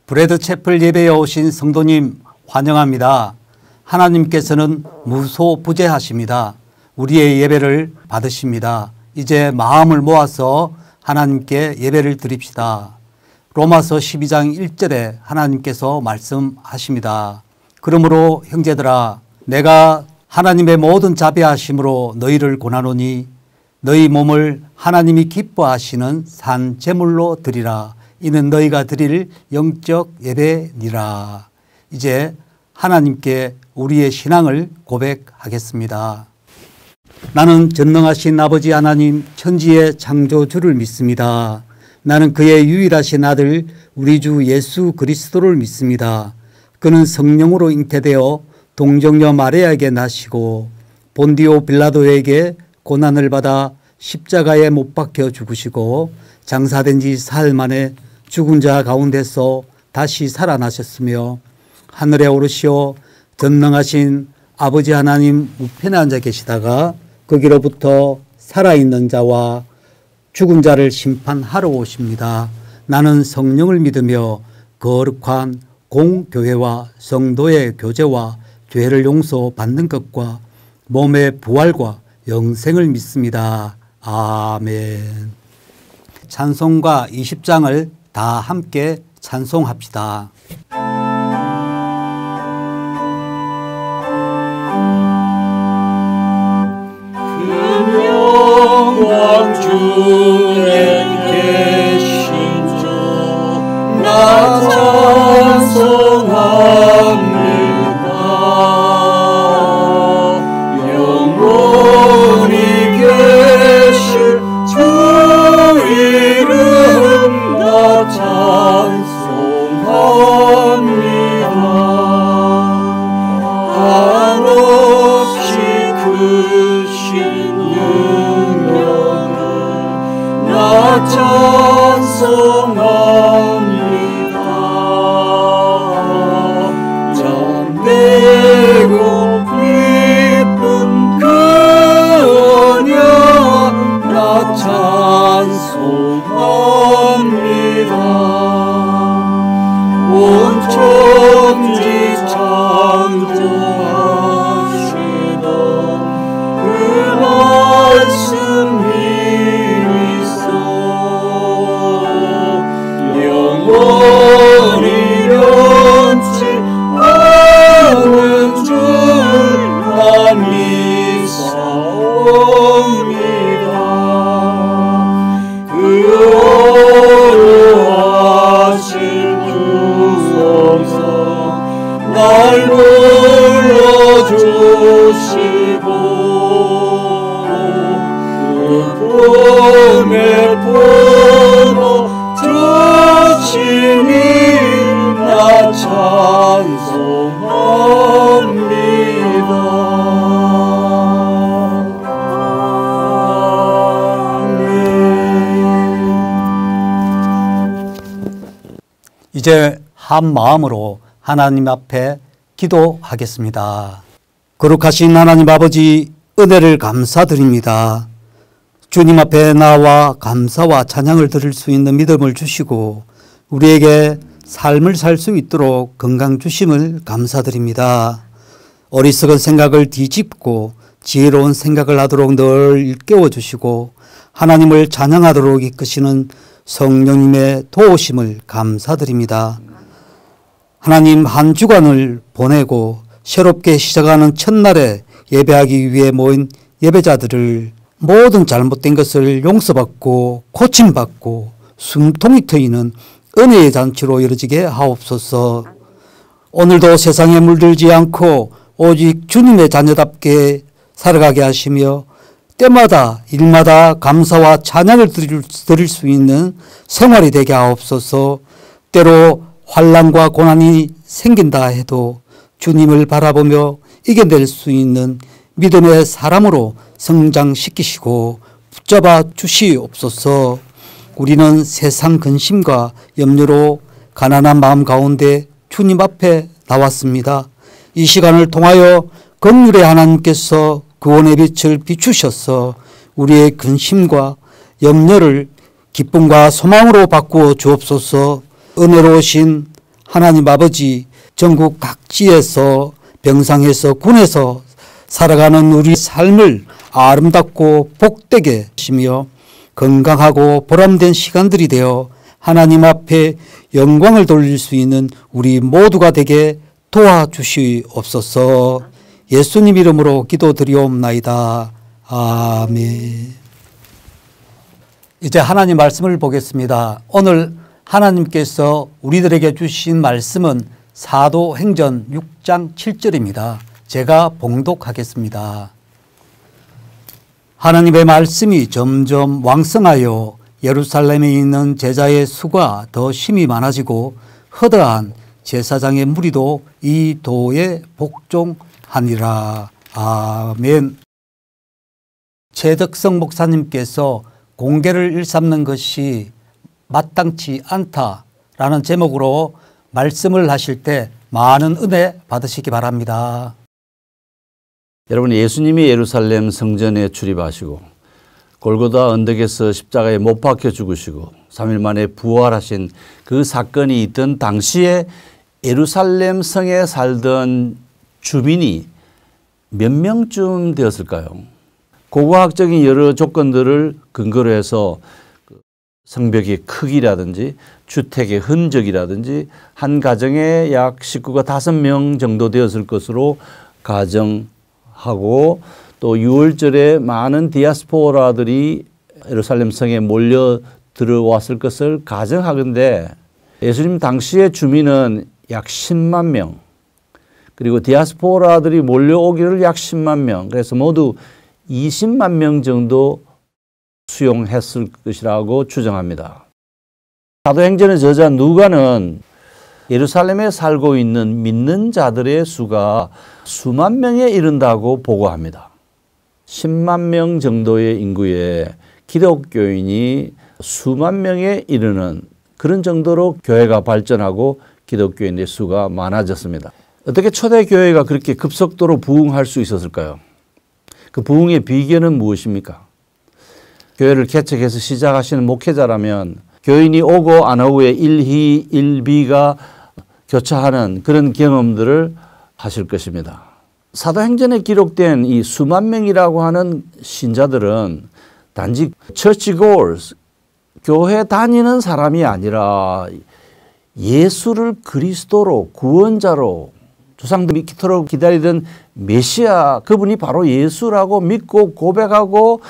브래드 채플 예배에 오신 성도님 환영합니다. 하나님께서는 무소부재하십니다. 우리의 예배를 받으십니다. 이제 마음을 모아서 하나님께 예배를 드립시다. 로마서 12장 1절에 하나님께서 말씀하십니다. 그러므로 형제들아, 내가 하나님의 모든 자비하심으로 너희를 권하노니 너희 몸을 하나님이 기뻐하시는 산 제물로 드리라. 이는 너희가 드릴 영적 예배니라. 이제 하나님께 우리의 신앙을 고백하겠습니다. 나는 전능하신 아버지 하나님 천지의 창조주를 믿습니다. 나는 그의 유일하신 아들 우리 주 예수 그리스도를 믿습니다. 그는 성령으로 잉태되어 동정녀 마리아에게 나시고 본디오 빌라도에게 고난을 받아 십자가에 못 박혀 죽으시고 장사된 지 사흘 만에 죽은 자 가운데서 다시 살아나셨으며 하늘에 오르시어 전능하신 아버지 하나님 우편에 앉아 계시다가 거기로부터 살아있는 자와 죽은 자를 심판하러 오십니다. 나는 성령을 믿으며 거룩한 공교회와 성도의 교제와 죄를 용서받는 것과 몸의 부활과 영생을 믿습니다. 아멘. 찬송가 20장을 다 함께 찬송합시다. 그 영광 중에 계신 주 나 찬송합니다. 영원히 계신 주 이름 나 찬송합니다. 한없이 크신 능력을 나 찬송합니다. 잠대고 기쁜 그 언약 나 찬송합니다. 온 천지 창조하시던 그 말씀 힘있어 영원히 변치 않은 줄 나 믿사옵니다. 그 어려하신 주소서 날 불러주시고 그 품에 품어 주시니 나 찬송합니다. 이제 한 마음으로 하나님 앞에 기도하겠습니다. 거룩하신 하나님 아버지, 은혜를 감사드립니다. 주님 앞에 나와 감사와 찬양을 드릴 수 있는 믿음을 주시고 우리에게 삶을 살 수 있도록 건강 주심을 감사드립니다. 어리석은 생각을 뒤집고 지혜로운 생각을 하도록 늘 일깨워 주시고 하나님을 찬양하도록 이끄시는 성령님의 도우심을 감사드립니다. 하나님, 한 주간을 보내고 새롭게 시작하는 첫날에 예배하기 위해 모인 예배자들을 모든 잘못된 것을 용서받고 고침받고 숨통이 트이는 은혜의 잔치로 이루어지게 하옵소서. 오늘도 세상에 물들지 않고 오직 주님의 자녀답게 살아가게 하시며 때마다 일마다 감사와 찬양을 드릴 수 있는 생활이 되게 하옵소서. 때로 환난과 고난이 생긴다 해도 주님을 바라보며 이겨낼 수 있는 믿음의 사람으로 성장시키시고 붙잡아 주시옵소서. 우리는 세상 근심과 염려로 가난한 마음 가운데 주님 앞에 나왔습니다. 이 시간을 통하여 긍휼의 하나님께서 구원의 빛을 비추셔서 우리의 근심과 염려를 기쁨과 소망으로 바꾸어 주옵소서. 은혜로우신 하나님 아버지, 전국 각지에서 병상에서 군에서 살아가는 우리 삶을 아름답고 복되게 하시며 건강하고 보람된 시간들이 되어 하나님 앞에 영광을 돌릴 수 있는 우리 모두가 되게 도와주시옵소서. 예수님 이름으로 기도드리옵나이다. 아멘. 이제 하나님 말씀을 보겠습니다. 오늘 하나님께서 우리들에게 주신 말씀은 사도행전 6장 7절입니다. 제가 봉독하겠습니다. 하나님의 말씀이 점점 왕성하여 예루살렘에 있는 제자의 수가 더 심히 많아지고 허다한 제사장의 무리도 이 도에 복종하니라. 아멘. 최덕성 목사님께서 공개를 일삼는 것이 마땅치 않다라는 제목으로 말씀을 하실 때 많은 은혜 받으시기 바랍니다. 여러분, 예수님이 예루살렘 성전에 출입하시고 골고다 언덕에서 십자가에 못 박혀 죽으시고 3일 만에 부활하신 그 사건이 있던 당시에 예루살렘 성에 살던 주민이 몇 명쯤 되었을까요? 고고학적인 여러 조건들을 근거로 해서 성벽의 크기라든지 주택의 흔적이라든지 한 가정에 약 식구가 5명 정도 되었을 것으로 가정하고, 또 6월절에 많은 디아스포라들이 예루살렘 성에 몰려 들어왔을 것을 가정하건대 예수님 당시의 주민은 약 10만 명, 그리고 디아스포라들이 몰려오기를 약 10만 명, 그래서 모두 20만 명 정도 수용했을 것이라고 추정합니다. 사도행전의 저자 누가는 예루살렘에 살고 있는 믿는 자들의 수가 수만 명에 이른다고 보고합니다. 10만 명 정도의 인구의 기독교인이 수만 명에 이르는 그런 정도로 교회가 발전하고 기독교인의 수가 많아졌습니다. 어떻게 초대교회가 그렇게 급속도로 부흥할 수 있었을까요? 그 부흥의 비결은 무엇입니까? 교회를 개척해서 시작하시는 목회자라면 교인이 오고 안 오고의 일희 일비가 교차하는 그런 경험들을 하실 것입니다. 사도행전에 기록된 이 수만 명이라고 하는 신자들은 단지 처치고얼스, 교회 다니는 사람이 아니라 예수를 그리스도로 구원자로 조상들이 이토록 기다리던 메시아, 그분이 바로 예수라고 믿고 고백하고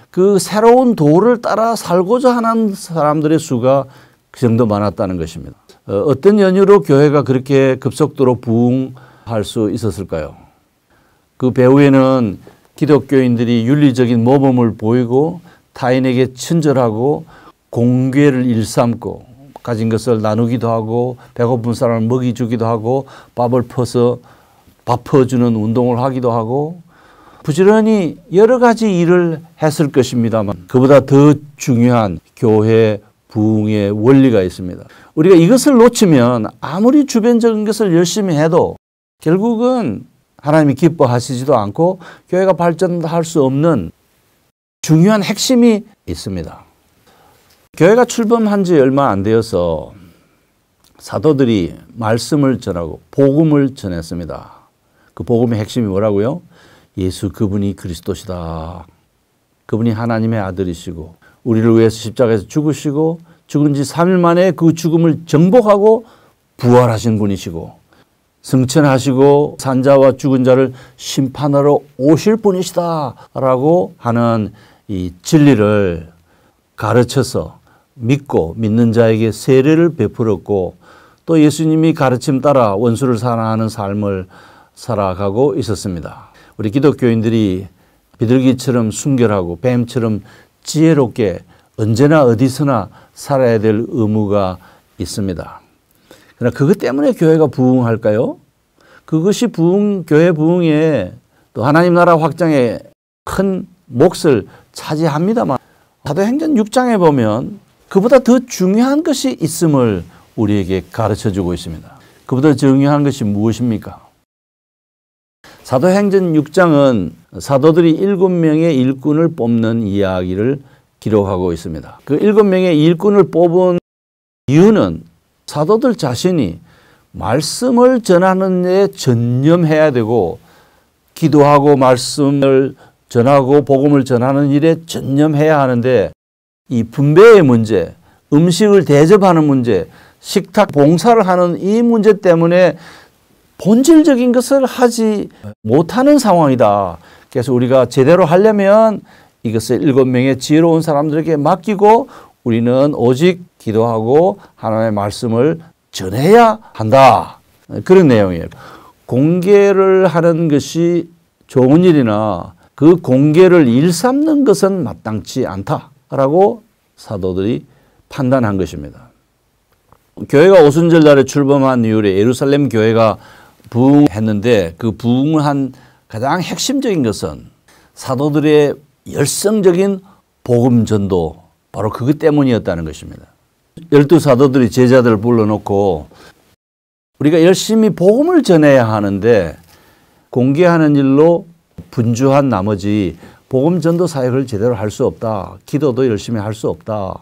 그 새로운 도를 따라 살고자 하는 사람들의 수가 그 정도 많았다는 것입니다. 어떤 연유로 교회가 그렇게 급속도로 부흥할 수 있었을까요? 그 배후에는 기독교인들이 윤리적인 모범을 보이고 타인에게 친절하고 공궤를 일삼고 가진 것을 나누기도 하고 배고픈 사람을 먹이 주기도 하고 밥을 퍼서 밥 퍼주는 운동을 하기도 하고 부지런히 여러 가지 일을 했을 것입니다만 그보다 더 중요한 교회 부흥의 원리가 있습니다. 우리가 이것을 놓치면 아무리 주변적인 것을 열심히 해도 결국은 하나님이 기뻐하시지도 않고 교회가 발전할 수 없는 중요한 핵심이 있습니다. 교회가 출범한 지 얼마 안 되어서 사도들이 말씀을 전하고 복음을 전했습니다. 그 복음의 핵심이 뭐라고요? 예수 그분이 그리스도시다. 그분이 하나님의 아들이시고 우리를 위해서 십자가에서 죽으시고 죽은 지 3일 만에 그 죽음을 정복하고 부활하신 분이시고 승천하시고 산자와 죽은 자를 심판하러 오실 분이시다 라고 하는 이 진리를 가르쳐서 믿고 믿는 자에게 세례를 베풀었고 또 예수님이 가르침 따라 원수를 사랑하는 삶을 살아가고 있었습니다. 우리 기독교인들이 비둘기처럼 순결하고 뱀처럼 지혜롭게 언제나 어디서나 살아야 될 의무가 있습니다. 그러나 그것 때문에 교회가 부흥할까요? 그것이 교회 부흥에 또 하나님 나라 확장에 큰 몫을 차지합니다만 사도행전 6장에 보면 그보다 더 중요한 것이 있음을 우리에게 가르쳐주고 있습니다. 그보다 중요한 것이 무엇입니까? 사도행전 6장은 사도들이 7명의 일꾼을 뽑는 이야기를 기록하고 있습니다. 그 7명의 일꾼을 뽑은 이유는 사도들 자신이 말씀을 전하는 데 전념해야 되고 기도하고 말씀을 전하고 복음을 전하는 일에 전념해야 하는데 이 분배의 문제, 음식을 대접하는 문제, 식탁 봉사를 하는 이 문제 때문에 본질적인 것을 하지 못하는 상황이다. 그래서 우리가 제대로 하려면 이것을 7명의 지혜로운 사람들에게 맡기고 우리는 오직 기도하고 하나님의 말씀을 전해야 한다. 그런 내용이에요. 공개를 하는 것이 좋은 일이나 그 공개를 일삼는 것은 마땅치 않다라고 사도들이 판단한 것입니다. 교회가 오순절 날에 출범한 이후에 예루살렘 교회가 부흥했는데 그 부흥을 한 가장 핵심적인 것은 사도들의 열성적인 복음 전도, 바로 그것 때문이었다는 것입니다. 12사도들이 제자들을 불러놓고 우리가 열심히 복음을 전해야 하는데 공개하는 일로 분주한 나머지 복음 전도 사역을 제대로 할 수 없다. 기도도 열심히 할 수 없다.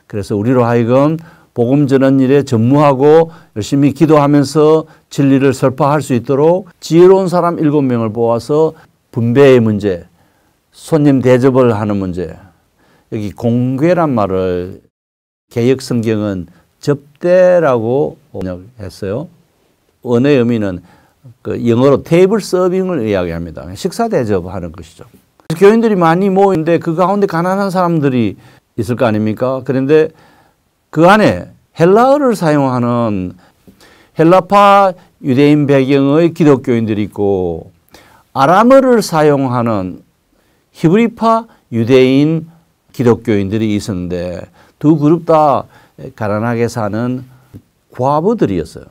그래서 우리로 하여금 복음 전하는 일에 전무하고 열심히 기도하면서 진리를 설파할 수 있도록 지혜로운 사람 7명을 뽑아서 분배의 문제, 손님 대접을 하는 문제, 여기 공개란 말을 개역 성경은 접대라고 번역했어요. 언어의 의미는 그 영어로 테이블 서빙을 이야기합니다. 식사 대접하는 것이죠. 교인들이 많이 모이는데 그 가운데 가난한 사람들이 있을 거 아닙니까? 그런데 그 안에 헬라어를 사용하는 헬라파 유대인 배경의 기독교인들이 있고 아람어를 사용하는 히브리파 유대인 기독교인들이 있었는데 두 그룹 다 가난하게 사는 과부들이었어요.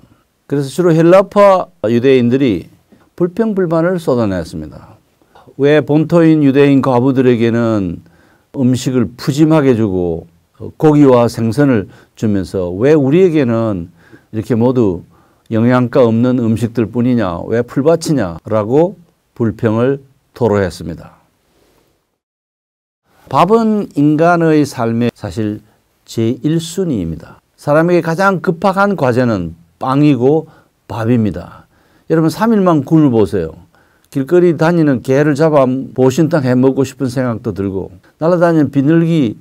그래서 주로 헬라파 유대인들이 불평불만을 쏟아냈습니다. 왜 본토인 유대인 과부들에게는 음식을 푸짐하게 주고 고기와 생선을 주면서 왜 우리에게는 이렇게 모두 영양가 없는 음식들 뿐이냐, 왜 풀밭이냐라고 불평을 토로했습니다. 밥은 인간의 삶의 사실 제1순위입니다. 사람에게 가장 급박한 과제는 빵이고 밥입니다. 여러분 3일만 굶어 보세요. 길거리 다니는 개를 잡아 보신탕 해 먹고 싶은 생각도 들고 날아다니는 비둘기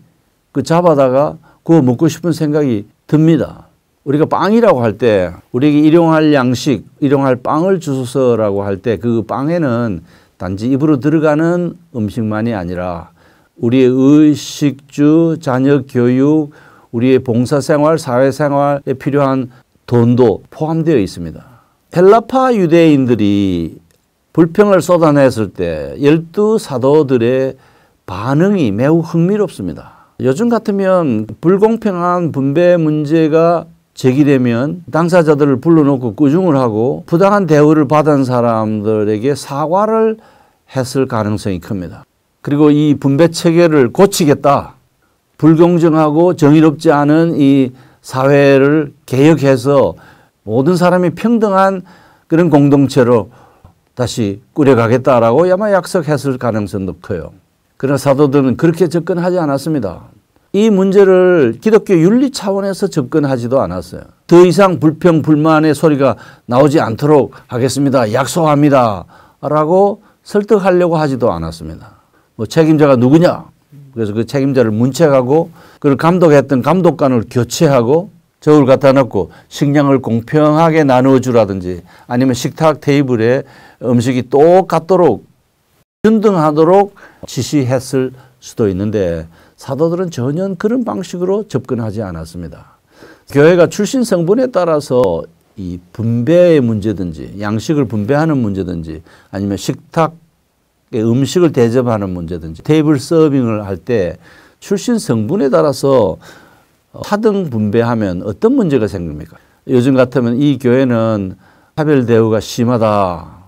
그 잡아다가 구워 먹고 싶은 생각이 듭니다. 우리가 빵이라고 할 때 우리에게 일용할 양식, 일용할 빵을 주소서라고 할 때 그 빵에는 단지 입으로 들어가는 음식만이 아니라 우리의 의식주, 자녀 교육, 우리의 봉사생활, 사회생활에 필요한 돈도 포함되어 있습니다. 헬라파 유대인들이 불평을 쏟아냈을 때 12사도들의 반응이 매우 흥미롭습니다. 요즘 같으면 불공평한 분배 문제가 제기되면 당사자들을 불러놓고 꾸중을 하고 부당한 대우를 받은 사람들에게 사과를 했을 가능성이 큽니다. 그리고 이 분배 체계를 고치겠다. 불공정하고 정의롭지 않은 이 사회를 개혁해서 모든 사람이 평등한 그런 공동체로 다시 꾸려가겠다라고 아마 약속했을 가능성도 커요. 그러나 사도들은 그렇게 접근하지 않았습니다. 이 문제를 기독교 윤리 차원에서 접근하지도 않았어요. 더 이상 불평, 불만의 소리가 나오지 않도록 하겠습니다. 약속합니다. 라고 설득하려고 하지도 않았습니다. 뭐 책임자가 누구냐? 그래서 그 책임자를 문책하고 그를 감독했던 감독관을 교체하고 저울 갖다 놓고 식량을 공평하게 나누어 주라든지 아니면 식탁 테이블에 음식이 똑같도록 균등하도록 지시했을 수도 있는데 사도들은 전혀 그런 방식으로 접근하지 않았습니다. 교회가 출신 성분에 따라서 이 분배의 문제든지 양식을 분배하는 문제든지 아니면 식탁 음식을 대접하는 문제든지 테이블 서빙을 할 때 출신 성분에 따라서 하등 분배하면 어떤 문제가 생깁니까? 요즘 같으면 이 교회는 차별 대우가 심하다.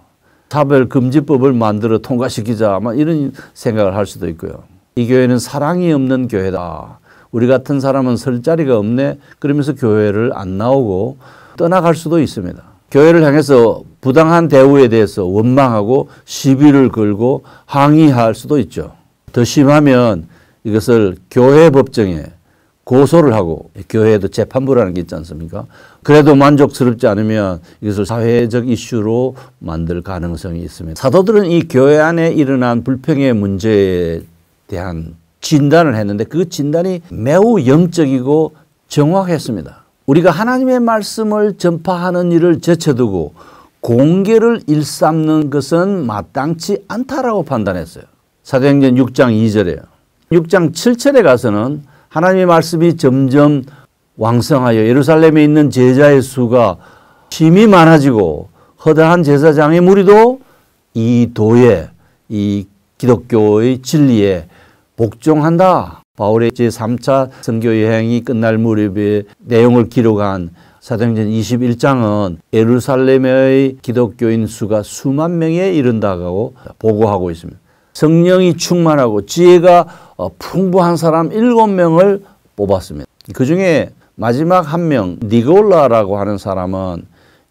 차별금지법을 만들어 통과시키자. 아마 이런 생각을 할 수도 있고요. 이 교회는 사랑이 없는 교회다. 우리 같은 사람은 설 자리가 없네. 그러면서 교회를 안 나오고 떠나갈 수도 있습니다. 교회를 향해서 부당한 대우에 대해서 원망하고 시비를 걸고 항의할 수도 있죠. 더 심하면 이것을 교회 법정에 고소를 하고 교회에도 재판부라는 게 있지 않습니까? 그래도 만족스럽지 않으면 이것을 사회적 이슈로 만들 가능성이 있습니다. 사도들은 이 교회 안에 일어난 불평의 문제에 대한 진단을 했는데 그 진단이 매우 영적이고 정확했습니다. 우리가 하나님의 말씀을 전파하는 일을 제쳐두고 공개를 일삼는 것은 마땅치 않다라고 판단했어요. 사도행전 6장 2절에요. 6장 7절에 가서는 하나님의 말씀이 점점 왕성하여 예루살렘에 있는 제자의 수가 심히 많아지고 허다한 제사장의 무리도 이 도에 이 기독교의 진리에 복종한다. 바울의 제3차 선교 여행이 끝날 무렵의 내용을 기록한 사도행전 21장은 예루살렘의 기독교인 수가 수만 명에 이른다고 보고하고 있습니다. 성령이 충만하고 지혜가 풍부한 사람 7명을 뽑았습니다. 그 중에 마지막 한 명 니골라라고 하는 사람은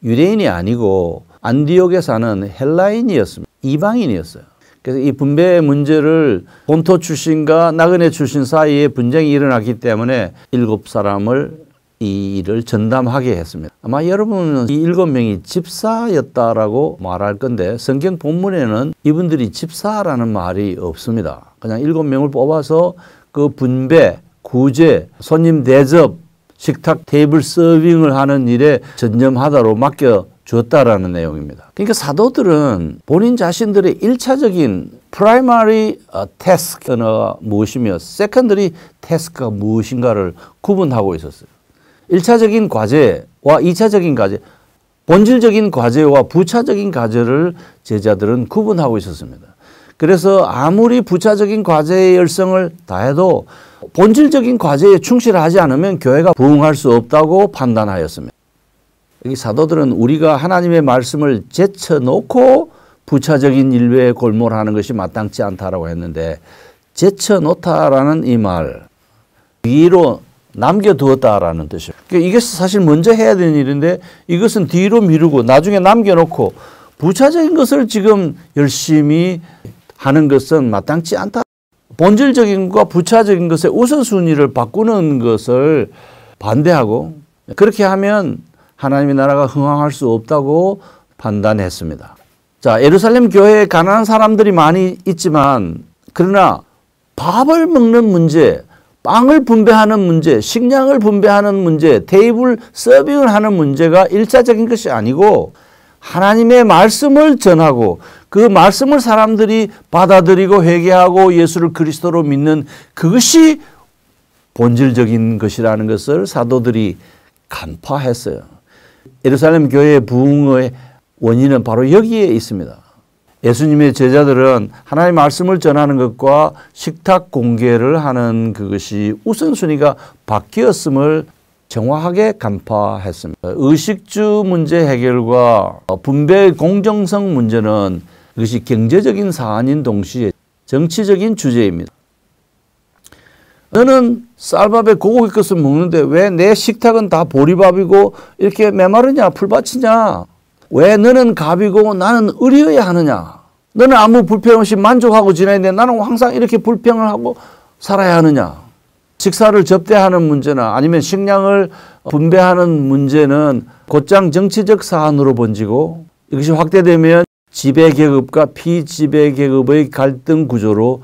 유대인이 아니고 안디옥에 사는 헬라인이었습니다. 이방인이었어요. 그래서 이 분배의 문제를 본토 출신과 나그네 출신 사이에 분쟁이 일어났기 때문에 7사람을 이 일을 전담하게 했습니다. 아마 여러분은 이 7명이 집사였다라고 말할 건데 성경 본문에는 이분들이 집사라는 말이 없습니다. 그냥 7명을 뽑아서 그 분배, 구제, 손님 대접, 식탁 테이블 서빙을 하는 일에 전념하다로 맡겨줬다라는 내용입니다. 그러니까 사도들은 본인 자신들의 1차적인 primary task가 무엇이며 secondary task가 무엇인가를 구분하고 있었어요. 1차적인 과제와 2차적인 과제, 본질적인 과제와 부차적인 과제를 제자들은 구분하고 있었습니다. 그래서 아무리 부차적인 과제의 열성을 다해도 본질적인 과제에 충실하지 않으면 교회가 부흥할 수 없다고 판단하였습니다. 여기 사도들은 우리가 하나님의 말씀을 제쳐놓고 부차적인 일에 골몰하는 것이 마땅치 않다라고 했는데 제쳐놓다라는 이 말, 위로 남겨두었다라는 뜻이에요. 그러니까 이게 사실 먼저 해야 되는 일인데 이것은 뒤로 미루고 나중에 남겨놓고 부차적인 것을 지금 열심히 하는 것은 마땅치 않다. 본질적인 것과 부차적인 것의 우선순위를 바꾸는 것을 반대하고 그렇게 하면 하나님의 나라가 흥황할 수 없다고 판단했습니다. 자, 예루살렘 교회에 가난한 사람들이 많이 있지만 그러나 밥을 먹는 문제, 빵을 분배하는 문제, 식량을 분배하는 문제, 테이블 서빙을 하는 문제가 1차적인 것이 아니고 하나님의 말씀을 전하고 그 말씀을 사람들이 받아들이고 회개하고 예수를 그리스도로 믿는 그것이 본질적인 것이라는 것을 사도들이 간파했어요. 예루살렘 교회의 부흥의 원인은 바로 여기에 있습니다. 예수님의 제자들은 하나님의 말씀을 전하는 것과 식탁 공개를 하는 그것이 우선순위가 바뀌었음을 정확하게 간파했습니다. 의식주 문제 해결과 분배의 공정성 문제는 그것이 경제적인 사안인 동시에 정치적인 주제입니다. 너는 쌀밥에 고기 것을 먹는데 왜 내 식탁은 다 보리밥이고 이렇게 메마르냐 풀밭이냐? 왜 너는 갑이고 나는 을이어야 하느냐? 너는 아무 불평 없이 만족하고 지내야 되는데 나는 항상 이렇게 불평을 하고 살아야 하느냐? 식사를 접대하는 문제나 아니면 식량을 분배하는 문제는 곧장 정치적 사안으로 번지고 이것이 확대되면 지배계급과 피지배계급의 갈등 구조로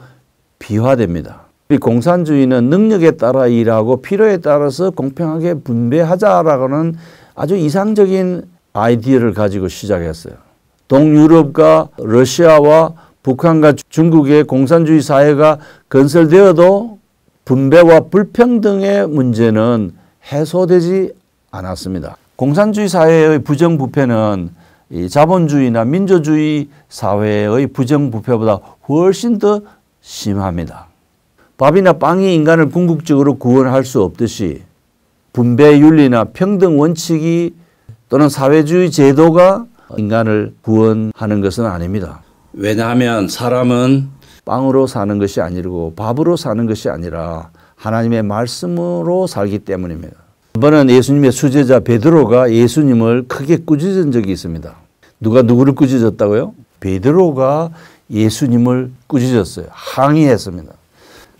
비화됩니다. 공산주의는 능력에 따라 일하고 필요에 따라서 공평하게 분배하자라고는 아주 이상적인 아이디어를 가지고 시작했어요. 동유럽과 러시아와 북한과 중국의 공산주의 사회가 건설되어도 분배와 불평등의 문제는 해소되지 않았습니다. 공산주의 사회의 부정부패는 이 자본주의나 민주주의 사회의 부정부패보다 훨씬 더 심합니다. 밥이나 빵이 인간을 궁극적으로 구원할 수 없듯이 분배윤리나 평등 원칙이 또는 사회주의 제도가 인간을 구원하는 것은 아닙니다. 왜냐하면 사람은 빵으로 사는 것이 아니고 밥으로 사는 것이 아니라 하나님의 말씀으로 살기 때문입니다. 한 번은 예수님의 수제자 베드로가 예수님을 크게 꾸짖은 적이 있습니다. 누가 누구를 꾸짖었다고요? 베드로가 예수님을 꾸짖었어요. 항의했습니다.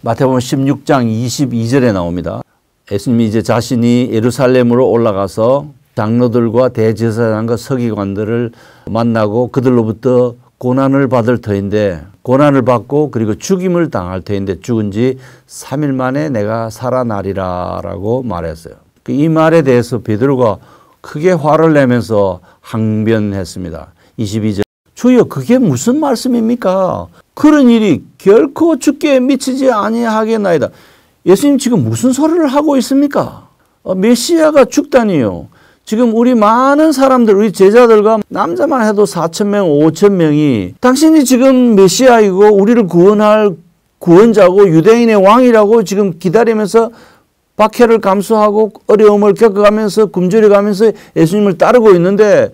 마태복음 16장 22절에 나옵니다. 예수님이 이제 자신이 예루살렘으로 올라가서 장로들과 대제사장과 서기관들을 만나고 그들로부터 고난을 받을 터인데, 고난을 받고 그리고 죽임을 당할 터인데 죽은 지 3일 만에 내가 살아나리라 라고 말했어요. 이 말에 대해서 베드로가 크게 화를 내면서 항변했습니다. 22절, 주여 그게 무슨 말씀입니까? 그런 일이 결코 주께 미치지 아니하겠나이다. 예수님 지금 무슨 소리를 하고 있습니까? 메시아가 죽다니요. 지금 우리 많은 사람들, 우리 제자들과 남자만 해도 4,000명, 5,000명이 당신이 지금 메시아이고 우리를 구원할 구원자고 유대인의 왕이라고 지금 기다리면서 박해를 감수하고 어려움을 겪어가면서 굶주려 가면서 예수님을 따르고 있는데,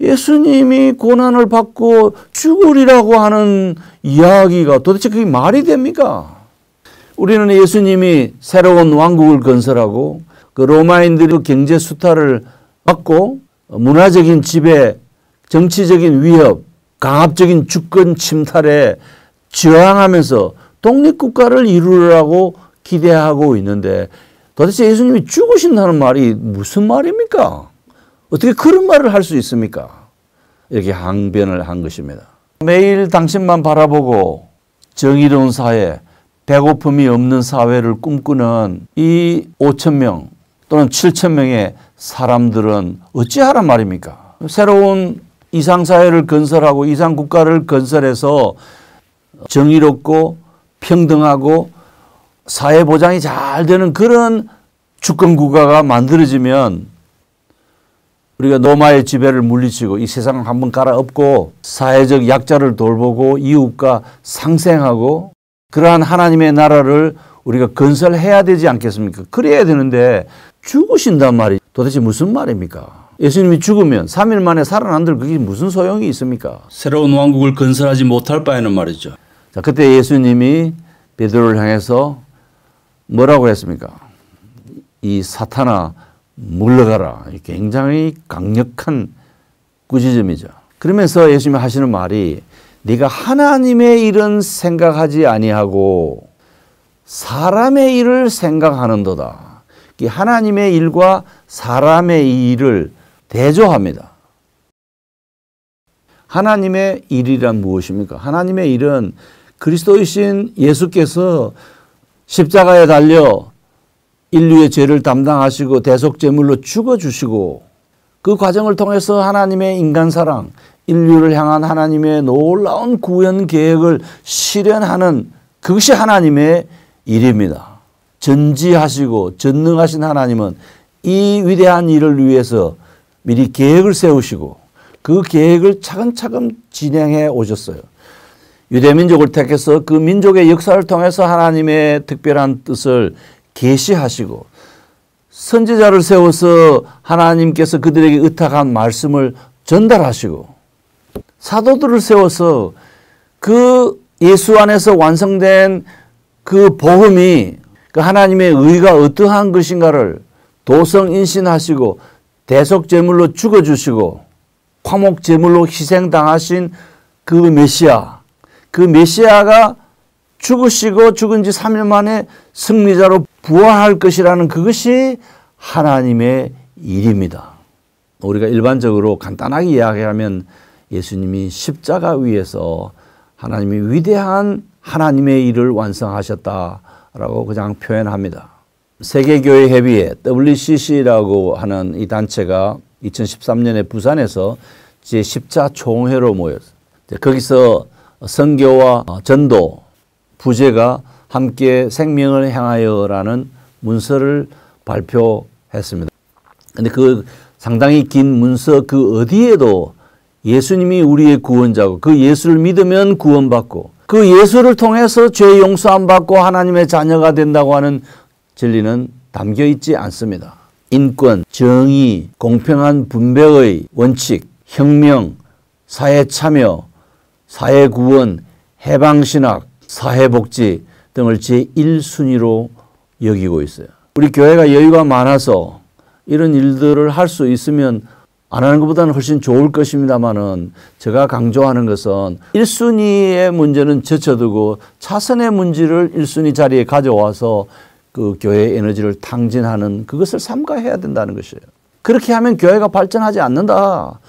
예수님이 고난을 받고 죽으리라고 하는 이야기가 도대체 그게 말이 됩니까? 우리는 예수님이 새로운 왕국을 건설하고 그 로마인들의 경제 수탈을 받고 문화적인 지배, 정치적인 위협, 강압적인 주권 침탈에 저항하면서 독립국가를 이루라고 기대하고 있는데, 도대체 예수님이 죽으신다는 말이 무슨 말입니까? 어떻게 그런 말을 할 수 있습니까? 이렇게 항변을 한 것입니다. 매일 당신만 바라보고 정의로운 사회, 배고픔이 없는 사회를 꿈꾸는 이 5,000명 또는 7,000명의 사람들은 어찌하란 말입니까? 새로운 이상사회를 건설하고 이상국가를 건설해서 정의롭고 평등하고 사회보장이 잘 되는 그런 주권국가가 만들어지면 우리가 로마의 지배를 물리치고 이 세상을 한번 갈아엎고 사회적 약자를 돌보고 이웃과 상생하고 그러한 하나님의 나라를 우리가 건설해야 되지 않겠습니까? 그래야 되는데 죽으신단 말이 도대체 무슨 말입니까? 예수님이 죽으면 3일 만에 살아난들 그게 무슨 소용이 있습니까? 새로운 왕국을 건설하지 못할 바에는 말이죠. 자, 그때 예수님이 베드로를 향해서 뭐라고 했습니까? 이 사탄아 물러가라. 굉장히 강력한 꾸짖음이죠. 그러면서 예수님이 하시는 말이 네가 하나님의 일은 생각하지 아니하고 사람의 일을 생각하는도다. 하나님의 일과 사람의 일을 대조합니다. 하나님의 일이란 무엇입니까? 하나님의 일은 그리스도이신 예수께서 십자가에 달려 인류의 죄를 담당하시고 대속제물로 죽어주시고 그 과정을 통해서 하나님의 인간사랑, 인류를 향한 하나님의 놀라운 구원 계획을 실현하는 그것이 하나님의 일입니다. 전지하시고 전능하신 하나님은 이 위대한 일을 위해서 미리 계획을 세우시고 그 계획을 차근차근 진행해 오셨어요. 유대민족을 택해서 그 민족의 역사를 통해서 하나님의 특별한 뜻을 계시하시고 선지자를 세워서 하나님께서 그들에게 의탁한 말씀을 전달하시고 사도들을 세워서 그 예수 안에서 완성된 그 복음이 그 하나님의 의가 어떠한 것인가를 도성인신하시고 대속제물로 죽어주시고 화목제물로 희생당하신 그 메시아, 그 메시아가 죽으시고 죽은 지 3일 만에 승리자로 부활할 것이라는 그것이 하나님의 일입니다. 우리가 일반적으로 간단하게 이야기하면 예수님이 십자가 위에서 하나님이 위대한 하나님의 일을 완성하셨다라고 그냥 표현합니다. 세계교회협의회 WCC라고 하는 이 단체가 2013년에 부산에서 제10차 총회로 모였어요. 거기서 선교와 전도, 부제가 함께 생명을 향하여라는 문서를 발표했습니다. 근데 그 상당히 긴 문서 그 어디에도 예수님이 우리의 구원자고 그 예수를 믿으면 구원받고 그 예수를 통해서 죄 용서함 받고 하나님의 자녀가 된다고 하는 진리는 담겨 있지 않습니다. 인권, 정의, 공평한 분배의 원칙, 혁명, 사회 참여, 사회 구원, 해방신학, 사회복지 등을 제1순위로 여기고 있어요. 우리 교회가 여유가 많아서 이런 일들을 할 수 있으면 안 하는 것보다는 훨씬 좋을 것입니다만은 제가 강조하는 것은 1순위의 문제는 제쳐두고 차선의 문제를 1순위 자리에 가져와서 그 교회의 에너지를 탕진하는 그것을 삼가해야 된다는 것이에요. 그렇게 하면 교회가 발전하지 않는다.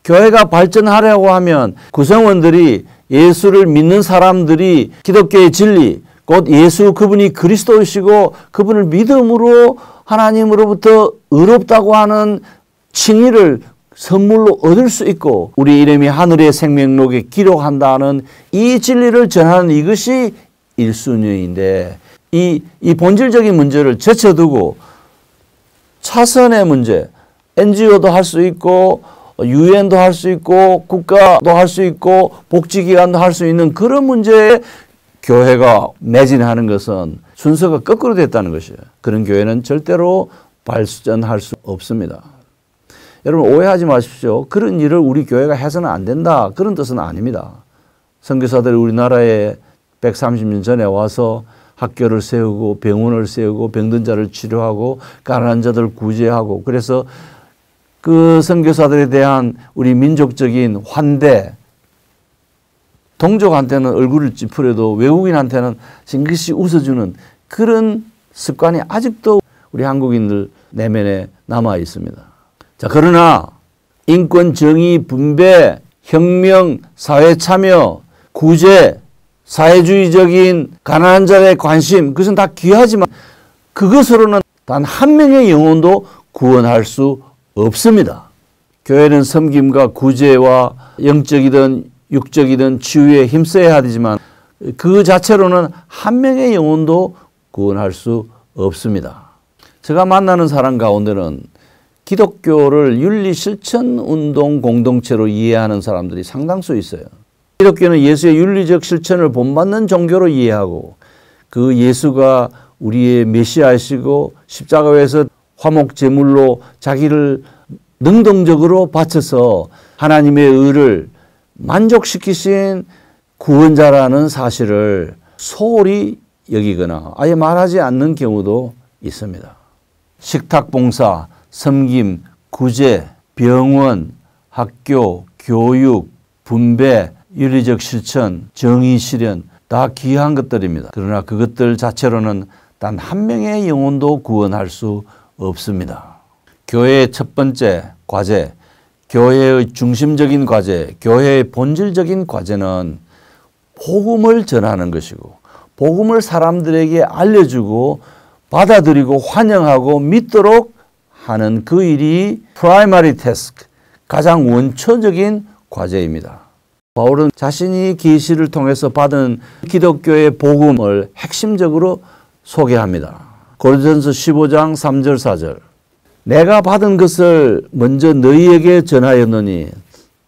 교회가 발전하려고 하면 구성원들이 예수를 믿는 사람들이 기독교의 진리, 곧 예수 그분이 그리스도이시고 그분을 믿음으로 하나님으로부터 의롭다고 하는 칭의를 선물로 얻을 수 있고 우리 이름이 하늘의 생명록에 기록한다는 이 진리를 전하는 이것이 1순위인데 이 본질적인 문제를 제쳐두고 차선의 문제, NGO도 할 수 있고 유엔도 할 수 있고 국가도 할 수 있고 복지기관도 할 수 있는 그런 문제에 교회가 매진하는 것은 순서가 거꾸로 됐다는 것이에요. 그런 교회는 절대로 발전할 수 없습니다. 여러분 오해하지 마십시오. 그런 일을 우리 교회가 해서는 안 된다. 그런 뜻은 아닙니다. 선교사들이 우리나라에 130년 전에 와서 학교를 세우고 병원을 세우고 병든 자를 치료하고 가난한 자들 구제하고 그래서 그 선교사들에 대한 우리 민족적인 환대 동족한테는 얼굴을 찌푸려도 외국인한테는 징긋이 웃어주는 그런 습관이 아직도 우리 한국인들 내면에 남아 있습니다. 자, 그러나 인권, 정의, 분배, 혁명, 사회 참여, 구제, 사회주의적인 가난한 자의 관심 그것은 다 귀하지만 그것으로는 단 한 명의 영혼도 구원할 수 없습니다. 교회는 섬김과 구제와 영적이든 육적이든 치유에 힘써야 하지만 그 자체로는 한 명의 영혼도 구원할 수 없습니다. 제가 만나는 사람 가운데는 기독교를 윤리실천운동 공동체로 이해하는 사람들이 상당수 있어요. 기독교는 예수의 윤리적 실천을 본받는 종교로 이해하고 그 예수가 우리의 메시아이시고 십자가에서 화목 제물로 자기를 능동적으로 바쳐서 하나님의 의를 만족시키신 구원자라는 사실을 소홀히 여기거나 아예 말하지 않는 경우도 있습니다. 식탁 봉사, 섬김, 구제, 병원, 학교, 교육, 분배, 윤리적 실천, 정의 실현 다 귀한 것들입니다. 그러나 그것들 자체로는 단 한 명의 영혼도 구원할 수 없습니다. 교회의 첫 번째 과제, 교회의 중심적인 과제, 교회의 본질적인 과제는 복음을 전하는 것이고 복음을 사람들에게 알려주고 받아들이고 환영하고 믿도록 하는 그 일이 프라이머리 태스크, 가장 원초적인 과제입니다. 바울은 자신이 계시를 통해서 받은 기독교의 복음을 핵심적으로 소개합니다. 고린도전서 15장 3절 4절 내가 받은 것을 먼저 너희에게 전하였노니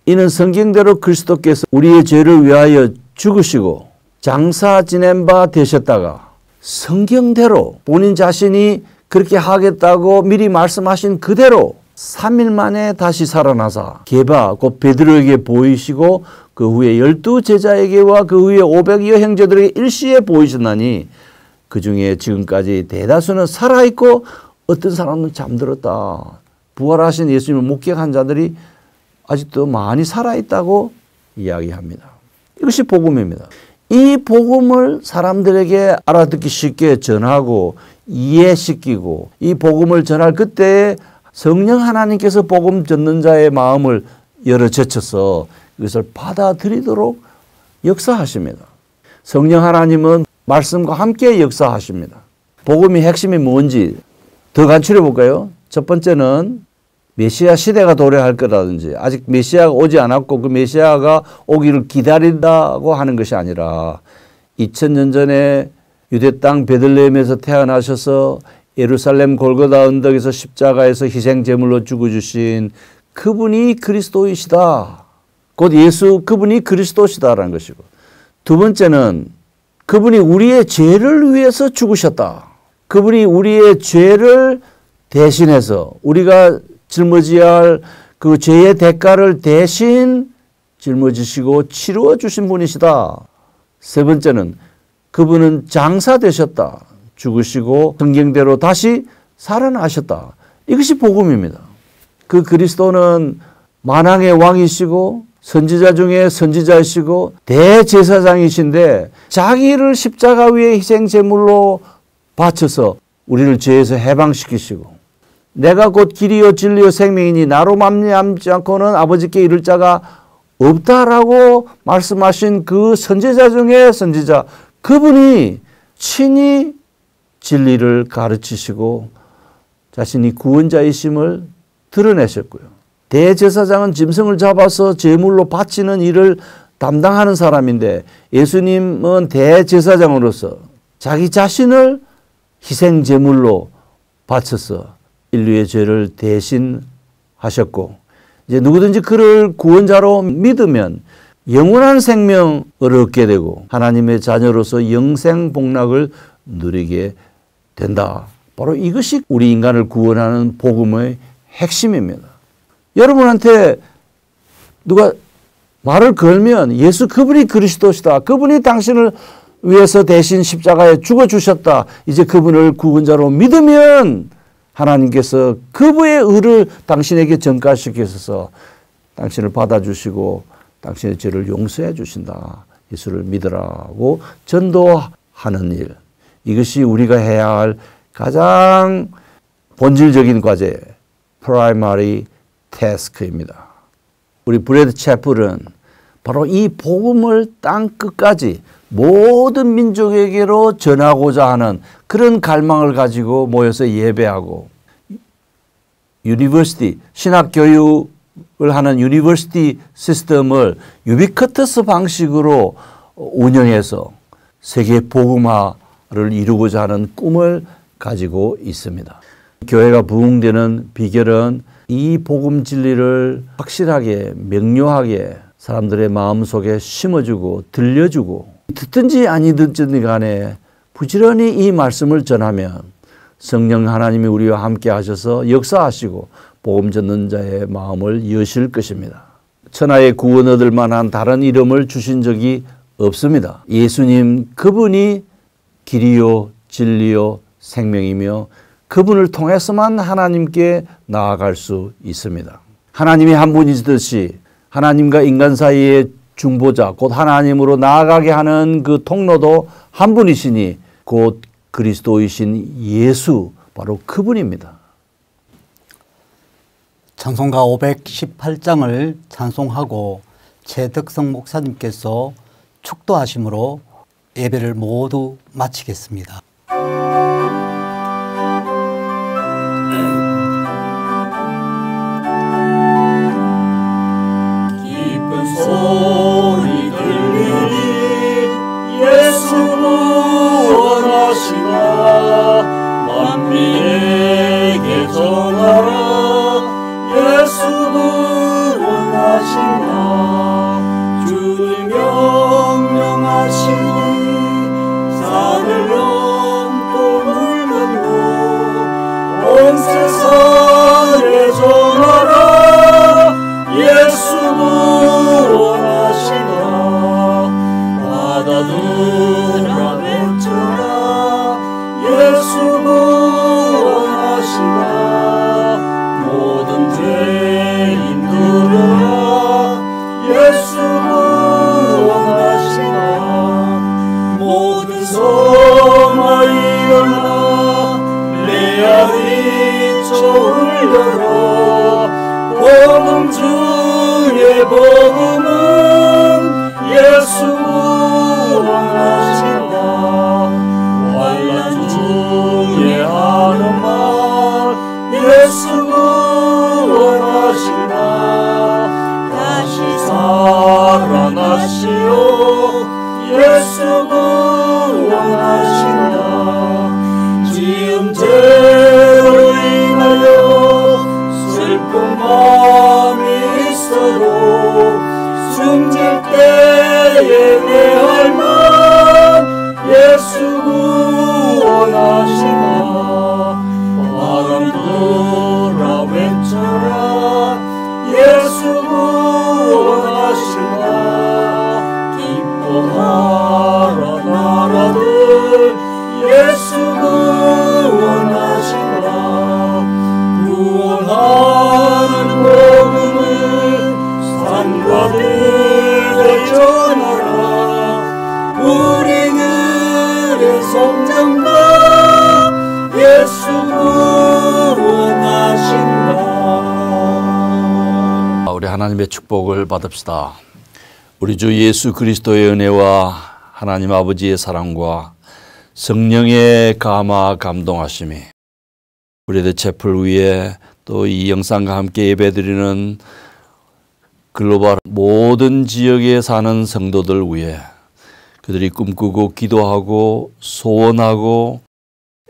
이는 성경대로 그리스도께서 우리의 죄를 위하여 죽으시고 장사 지낸 바 되셨다가 성경대로 본인 자신이 그렇게 하겠다고 미리 말씀하신 그대로 3일 만에 다시 살아나사 게바 곧 베드로에게 보이시고 그 후에 12 제자에게와 그 후에 500여 형제들에게 일시에 보이셨나니 그 중에 지금까지 대다수는 살아있고 어떤 사람은 잠들었다. 부활하신 예수님을 목격한 자들이 아직도 많이 살아있다고 이야기합니다. 이것이 복음입니다. 이 복음을 사람들에게 알아듣기 쉽게 전하고 이해시키고 이 복음을 전할 그때에 성령 하나님께서 복음 듣는 자의 마음을 열어 제쳐서 이것을 받아들이도록 역사하십니다. 성령 하나님은 말씀과 함께 역사하십니다. 복음의 핵심이 뭔지 더 간추려 볼까요? 첫 번째는 메시아 시대가 도래할 거라든지 아직 메시아가 오지 않았고 그 메시아가 오기를 기다린다고 하는 것이 아니라 2000년 전에 유대 땅 베들레헴에서 태어나셔서 예루살렘 골고다 언덕에서 십자가에서 희생 제물로 죽어주신 그분이 그리스도이시다. 곧 예수 그분이 그리스도시다라는 것이고 두 번째는 그분이 우리의 죄를 위해서 죽으셨다. 그분이 우리의 죄를 대신해서 우리가 짊어져야 할 그 죄의 대가를 대신 짊어지시고 치루어 주신 분이시다. 세 번째는 그분은 장사되셨다. 죽으시고 성경대로 다시 살아나셨다. 이것이 복음입니다. 그 그리스도는 만왕의 왕이시고 선지자 중에 선지자이시고 대제사장이신데 자기를 십자가 위에 희생 제물로 바쳐서 우리를 죄에서 해방시키시고 내가 곧 길이요 진리요 생명이니 나로 말미암지 않고는 아버지께 이를 자가 없다라고 말씀하신 그 선지자 중에 선지자, 그분이 친히 진리를 가르치시고 자신이 구원자이심을 드러내셨고요. 대제사장은 짐승을 잡아서 제물로 바치는 일을 담당하는 사람인데 예수님은 대제사장으로서 자기 자신을 희생제물로 바쳐서 인류의 죄를 대신하셨고 이제 누구든지 그를 구원자로 믿으면 영원한 생명을 얻게 되고 하나님의 자녀로서 영생 복락을 누리게 된다. 바로 이것이 우리 인간을 구원하는 복음의 핵심입니다. 여러분한테 누가 말을 걸면 예수 그분이 그리스도시다. 그분이 당신을 위해서 대신 십자가에 죽어주셨다. 이제 그분을 구원자로 믿으면 하나님께서 그분의 의를 당신에게 전가시켜서 당신을 받아주시고 당신의 죄를 용서해 주신다. 예수를 믿으라고 전도하는 일. 이것이 우리가 해야 할 가장 본질적인 과제, primary task입니다. 우리 브래드 채플은 바로 이 복음을 땅 끝까지 모든 민족에게로 전하고자 하는 그런 갈망을 가지고 모여서 예배하고 유니버시티, 신학교육을 하는 유니버시티 시스템을 유비쿼터스 방식으로 운영해서 세계 복음화를 이루고자 하는 꿈을 가지고 있습니다. 교회가 부흥되는 비결은 이 복음 진리를 확실하게 명료하게 사람들의 마음속에 심어주고 들려주고 듣든지 아니든지 간에 부지런히 이 말씀을 전하면 성령 하나님이 우리와 함께 하셔서 역사하시고 복음 전는 자의 마음을 여실 것입니다. 천하의 구원 얻을 만한 다른 이름을 주신 적이 없습니다. 예수님 그분이 길이요 진리요 생명이며 그분을 통해서만 하나님께 나아갈 수 있습니다. 하나님이 한 분이듯이 하나님과 인간 사이의 중보자, 곧 하나님으로 나아가게 하는 그 통로도 한 분이시니 곧 그리스도이신 예수, 바로 그분입니다. 찬송가 518장을 찬송하고 최덕성 목사님께서 축도하심으로 예배를 모두 마치겠습니다. 소리 들리니 예수 구원하시나 만민에게 전하라 예수 구원하시나 주의 명령하시니 산을 넘고 물 건너 온 세상에 전하라 예수 구원하시나 바다들아 외쳐라 예수 구원하시나 모든 죄인들아 예수 구원하시나 모든 성아 일어나 메아리 울려라 복음 중에 복음은 예수 구원하신다 환난 중에 하는 말 예수 구원하신다 다시 살아나시오 예수 구원하신다 지은 죄로 인하여 슬픈 마음이 있어도 숨질 때에 내 할망 예수 구원하시나 바람 불어 하나님의 축복을 받읍시다. 우리 주 예수 그리스도의 은혜와 하나님 아버지의 사랑과 성령의 감화 감동하심이 우리들 채플 위에 또 이 영상과 함께 예배드리는 글로벌 모든 지역에 사는 성도들 위해 그들이 꿈꾸고 기도하고 소원하고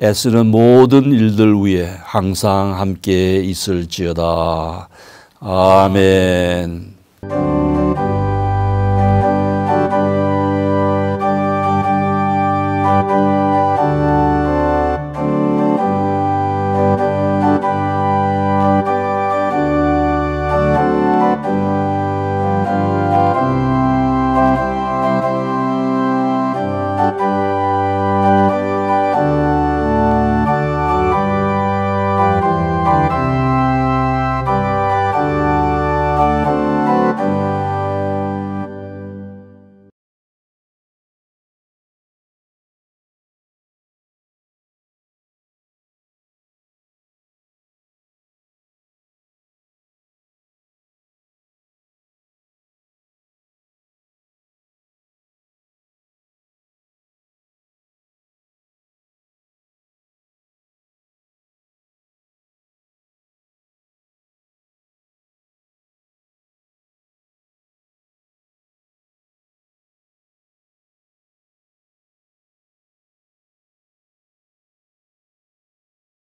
애쓰는 모든 일들 위해 항상 함께 있을지어다. 아멘.